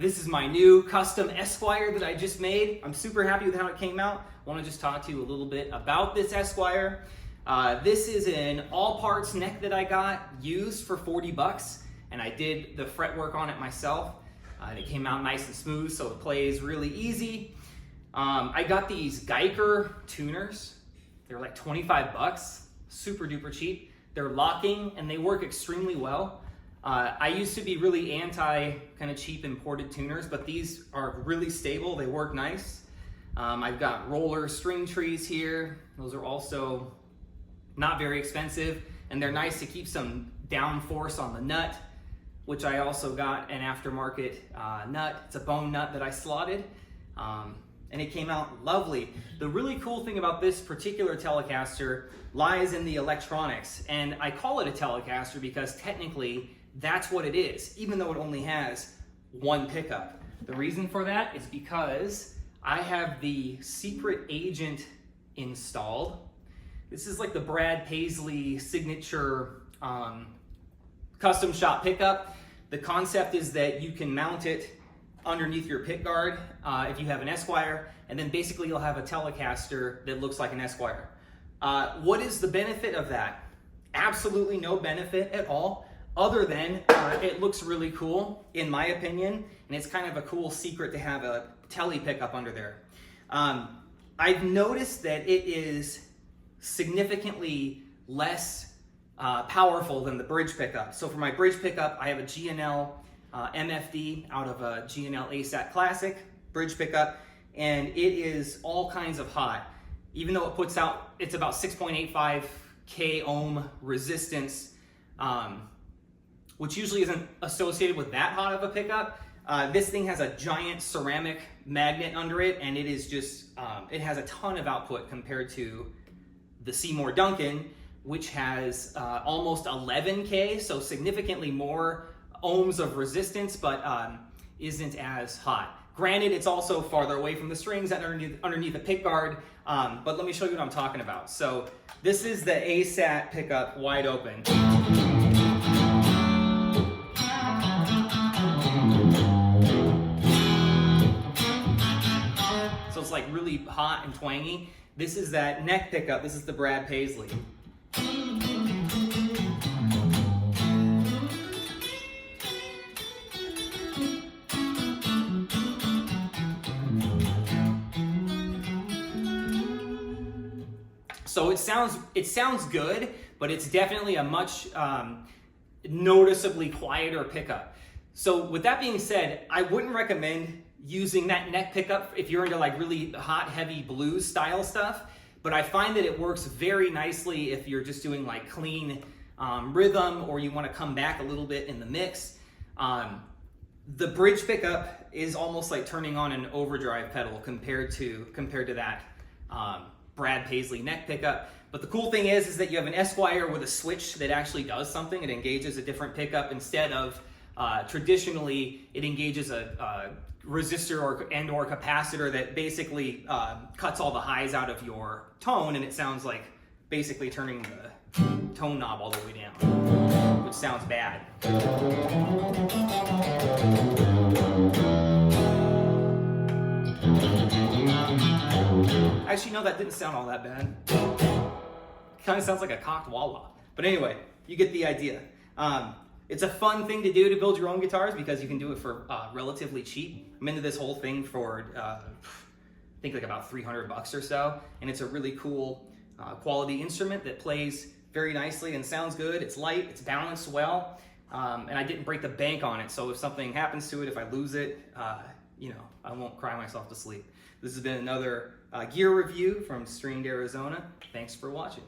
This is my new custom Esquire that I just made. I'm super happy with how it came out. I want to just talk to you a little bit about this Esquire. This is an all parts neck that I got used for 40 bucks, and I did the fretwork on it myself. And it came out nice and smooth, so it plays really easy. I got these Geiger tuners. They're like 25 bucks, super duper cheap. They're locking and they work extremely well. I used to be really anti kind of cheap imported tuners, but these are really stable. They work nice. I've got roller string trees here. Those are also not very expensive, and they're nice to keep some downforce on the nut, which I also got an aftermarket nut. It's a bone nut that I slotted, and it came out lovely. The really cool thing about this particular Telecaster lies in the electronics, and I call it a Telecaster because technically that's what it is, even though it only has one pickup. The reason for that is because I have the secret agent installed. This is like the Brad Paisley signature custom shop pickup. The concept is that you can mount it underneath your pick guard if you have an Esquire, and then basically you'll have a Telecaster that looks like an Esquire. What is the benefit of that? Absolutely no benefit at all, other than it looks really cool, in my opinion, and it's kind of a cool secret to have a Tele pickup under there. I've noticed that it is significantly less powerful than the bridge pickup. So for my bridge pickup, I have a G&L MFD out of a G&L ASAT Classic bridge pickup, and it is all kinds of hot. Even though it puts out, it's about 6.85 K ohm resistance, which usually isn't associated with that hot of a pickup. This thing has a giant ceramic magnet under it, and it is just, it has a ton of output compared to the Seymour Duncan, which has almost 11K, so significantly more ohms of resistance, but isn't as hot. Granted, it's also farther away from the strings and underneath the pick guard, but let me show you what I'm talking about. So this is the ASAT pickup wide open. So it's like really hot and twangy. This is that neck pickup. This is the Brad Paisley. So it sounds good, but it's definitely a much noticeably quieter pickup. So with that being said, I wouldn't recommend using that neck pickup if you're into like really hot, heavy blues style stuff, but I find that it works very nicely if you're just doing like clean rhythm, or you want to come back a little bit in the mix. The bridge pickup is almost like turning on an overdrive pedal compared to that Brad Paisley neck pickup. But the cool thing is that you have an Esquire with a switch that actually does something. It engages a different pickup instead of traditionally it engages a resistor or capacitor that basically cuts all the highs out of your tone, and it sounds like basically turning the tone knob all the way down, which sounds bad. Actually, no, that didn't sound all that bad. Kind of sounds like a cocked wah-wah. But anyway, you get the idea. It's a fun thing to do to build your own guitars because you can do it for relatively cheap. I'm into this whole thing for, I think like about 300 bucks or so. And it's a really cool quality instrument that plays very nicely and sounds good. It's light, it's balanced well. And I didn't break the bank on it. So if something happens to it, if I lose it, you know, I won't cry myself to sleep. This has been another gear review from Stringed Arizona. Thanks for watching.